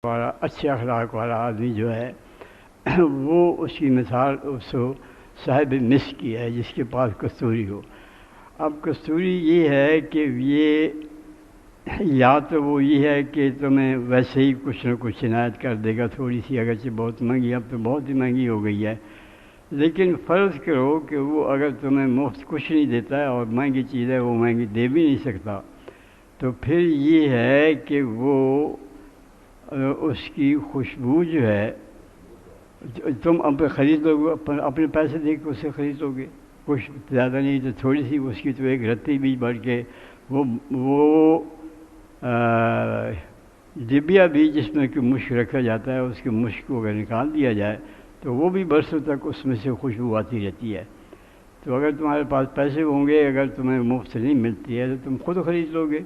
والا اچھے اخلاق والا آدمی جو ہے وہ اس کی مثال اس صاحب مسک کی ہے جس کے پاس کستوری ہو۔ اب کستوری یہ ہے کہ یہ یا تو وہ یہ ہے کہ تمہیں ویسے ہی کچھ نہ کچھ عنایت کر دے گا، تھوڑی سی اگرچہ بہت مہنگی، اب تو بہت ہی مہنگی ہو گئی ہے، لیکن فرض کرو کہ وہ اگر تمہیں مفت کچھ نہیں دیتا ہے اور مہنگی چیز ہے وہ مہنگی دے بھی نہیں سکتا، تو پھر یہ ہے کہ وہ اس کی خوشبو جو ہے تم خرید لو گے، اپنے پیسے دے کے اسے خرید لو گے، کچھ زیادہ نہیں تو تھوڑی سی اس کی تو ایک رتی بھی بڑھ کے وہ ڈبیا بھی جس میں کہ مشک رکھا جاتا ہے، اس کے مشک کو اگر نکال دیا جائے تو وہ بھی برسوں تک اس میں سے خوشبو آتی رہتی ہے۔ تو اگر تمہارے پاس پیسے ہوں گے، اگر تمہیں مفت نہیں ملتی ہے تو تم خود خرید لو گے۔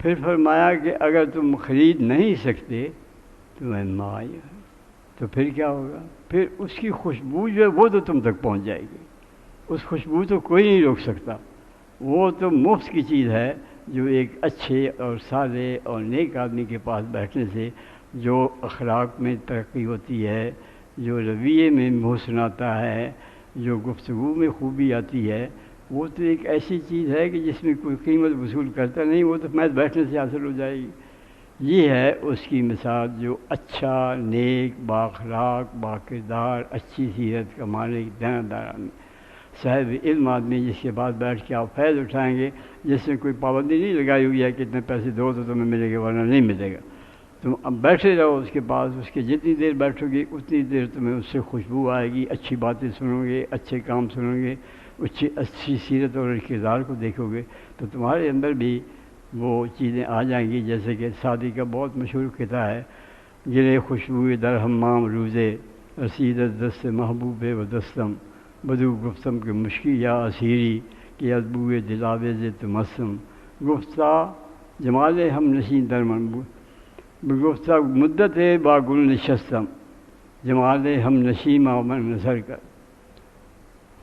پھر فرمایا کہ اگر تم خرید نہیں سکتے تو پھر کیا ہوگا؟ پھر اس کی خوشبو جو ہے وہ تو تم تک پہنچ جائے گی، اس خوشبو تو کوئی نہیں روک سکتا، وہ تو مفت کی چیز ہے جو ایک اچھے اور صالح اور نیک آدمی کے پاس بیٹھنے سے جو اخلاق میں ترقی ہوتی ہے، جو رویے میں حسن آتا ہے، جو گفتگو میں خوبی آتی ہے، وہ تو ایک ایسی چیز ہے کہ جس میں کوئی قیمت وصول کرتا نہیں، وہ تو محض بیٹھنے سے حاصل ہو جائے گی۔ یہ ہے اس کی مثال جو اچھا، نیک، بااخلاق، باکردار، اچھی سیرت کا مالک، دیندار آدمی، صاحب علم آدمی، جس کے پاس بیٹھ کے آپ فیض اٹھائیں گے، جس میں کوئی پابندی نہیں لگائی ہوئی ہے کہ اتنے پیسے دو تو تمہیں ملے گا ورنہ نہیں ملے گا۔ تم اب بیٹھے رہو اس کے پاس، اس کے جتنی دیر بیٹھو گے اتنی دیر تمہیں اس سے خوشبو آئے گی، اچھی باتیں سنو گے، اچھے کام سنو گے، اچھی سیرت اور کردار کو دیکھو گے تو تمہارے اندر بھی وہ چیزیں آ جائیں گی۔ جیسے کہ سعدی کا بہت مشہور قطعہ ہے، گرے خوشبوئے در حمام روزے، رسیدت دست محبوب و دستم، بدو گفتم کہ مشکی یا اسیری، کہ ادبوئے دلاویز تمسم، گفتہ جمال ہم نشین در من گفتہ مدت باگل نشستم، جمال ہم نشیم من نظر کر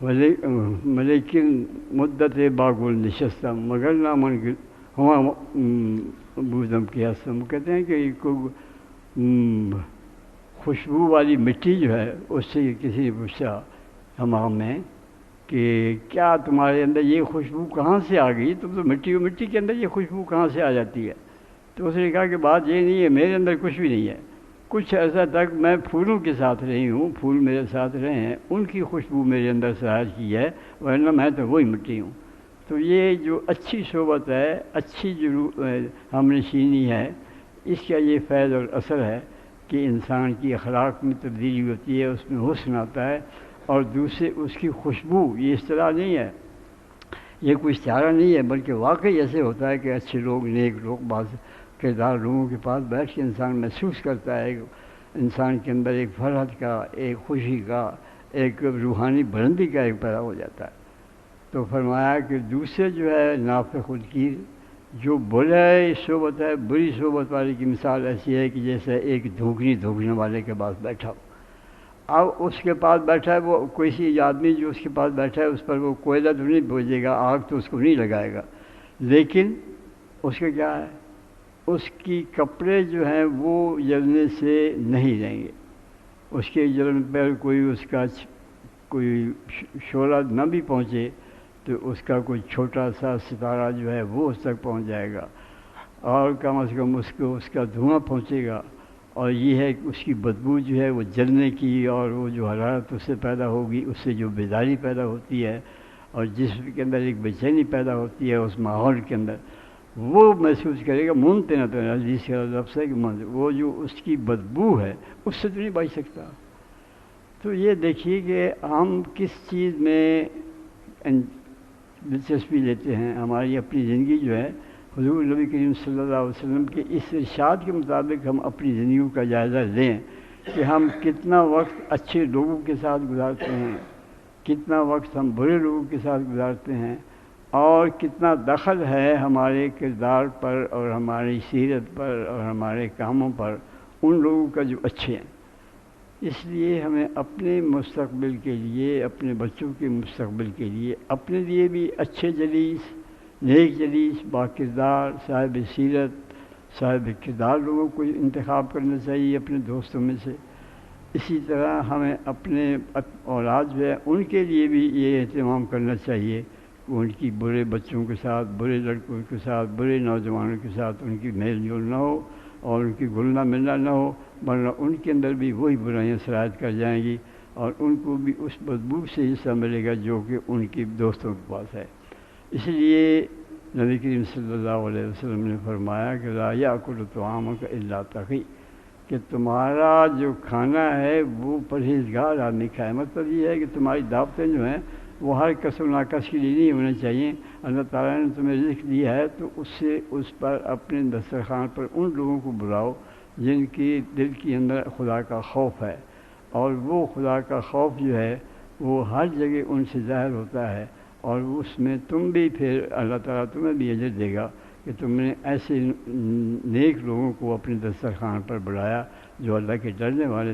ملیکن مدت باگل نشستم مگر نہ من ہوا بودم کی ہستم۔ کہتے ہیں کہ خوشبو والی مٹی جو ہے اس سے کسی نے پوچھا حمام میں کہ کیا تمہارے اندر یہ خوشبو کہاں سے آ گئی؟ تم تو مٹی کے اندر یہ خوشبو کہاں سے آ جاتی ہے؟ تو اس نے کہا کہ بات یہ نہیں ہے، میرے اندر کچھ بھی نہیں ہے، کچھ عرصہ تک میں پھولوں کے ساتھ رہی ہوں، پھول میرے ساتھ رہے ہیں، ان کی خوشبو میرے اندر سرائش کی ہے، ورنہ میں تو وہی مٹی ہوں۔ تو یہ جو اچھی صحبت ہے، اچھی جو ہم نشینی ہے، اس کا یہ فیض اور اثر ہے کہ انسان کی اخلاق میں تبدیلی ہوتی ہے، اس میں حسن آتا ہے، اور دوسرے اس کی خوشبو، یہ اصطلاح نہیں ہے، یہ کوئی اشارہ نہیں ہے، بلکہ واقعی ایسے ہوتا ہے کہ اچھے لوگ، نیک لوگ، بعض کردار لوگوں کے پاس بیٹھ کے انسان محسوس کرتا ہے، انسان کے اندر ایک فرحت کا، ایک خوشی کا، ایک روحانی بلندی کا ایک پیدا ہو جاتا ہے۔ تو فرمایا کہ دوسرے جو ہے نافع الکیر، جو برے صحبت ہے، بری صحبت والے کی مثال ایسی ہے کہ جیسے ایک دھوکنے والے کے پاس بیٹھا ہو۔ اب اس کے پاس بیٹھا ہے وہ کوئی سی آدمی جو اس کے پاس بیٹھا ہے، اس پر وہ کوئلہ تو نہیں بھیجے گا، آگ تو اس کو نہیں لگائے گا، لیکن اس کا کیا ہے، اس کی کپڑے جو ہیں وہ جلنے سے نہیں رہیں گے، اس کے جلن پر کوئی اس کا کوئی شعلہ نہ بھی پہنچے تو اس کا کوئی چھوٹا سا ستارہ جو ہے وہ اس تک پہنچ جائے گا، اور کم از کم اس کو اس کا دھواں پہنچے گا، اور یہ ہے کہ اس کی بدبو جو ہے وہ جلنے کی، اور وہ جو حرارت اس سے پیدا ہوگی، اس سے جو بیداری پیدا ہوتی ہے اور جسم کے اندر ایک بے چینی پیدا ہوتی ہے اس ماحول کے اندر، وہ محسوس کرے گا۔ ممتنع حدیث کا لفظ ہے کہ وہ جو اس کی بدبو ہے اس سے تو نہیں بچ سکتا۔ تو یہ دیکھیے کہ ہم کس چیز میں دلچسپی لیتے ہیں۔ ہماری اپنی زندگی جو ہے حضور نبی کریم صلی اللہ علیہ وسلم کے اس ارشاد کے مطابق ہم اپنی زندگیوں کا جائزہ لیں کہ ہم کتنا وقت اچھے لوگوں کے ساتھ گزارتے ہیں، کتنا وقت ہم برے لوگوں کے ساتھ گزارتے ہیں، اور کتنا دخل ہے ہمارے کردار پر اور ہماری سیرت پر اور ہمارے کاموں پر ان لوگوں کا جو اچھے ہیں۔ اس لیے ہمیں اپنے مستقبل کے لیے، اپنے بچوں کے مستقبل کے لیے، اپنے لیے بھی اچھے جلیس، نیک جلیس، باکردار، صاحب سیرت، صاحب کردار لوگوں کو انتخاب کرنا چاہیے اپنے دوستوں میں سے۔ اسی طرح ہمیں اپنے اولاد جو ہے ان کے لیے بھی یہ اہتمام کرنا چاہیے کہ ان کی برے بچوں کے ساتھ، برے لڑکوں کے ساتھ، برے نوجوانوں کے ساتھ ان کی میل جول نہ ہو اور ان کی گھلنا ملنا نہ ہو، ورنہ ان کے اندر بھی وہی برائیاں سرایت کر جائیں گی اور ان کو بھی اس بدبو سے حصہ ملے گا جو کہ ان کی دوستوں کے پاس ہے۔ اس لیے نبی کریم صلی اللہ علیہ وسلم نے فرمایا کہ لا یأکل طعامک الا تقی، کہ تمہارا جو کھانا ہے وہ پرہیزگار آدمی کھائے۔ مطلب یہ ہے کہ تمہاری دعوتیں جو ہیں وہ ہر کس و ناکس کے لیے نہیں ہونا چاہیے۔ اللہ تعالیٰ نے تمہیں رزق دیا ہے تو اس پر اپنے دسترخوان پر ان لوگوں کو بلاؤ جن کی دل کے اندر خدا کا خوف ہے، اور وہ خدا کا خوف جو ہے وہ ہر جگہ ان سے ظاہر ہوتا ہے، اور اس میں تم بھی پھر اللہ تعالیٰ تمہیں بھی اجر دے گا کہ تم نے ایسے نیک لوگوں کو اپنے دسترخوان پر بلایا جو اللہ کے ڈرنے والے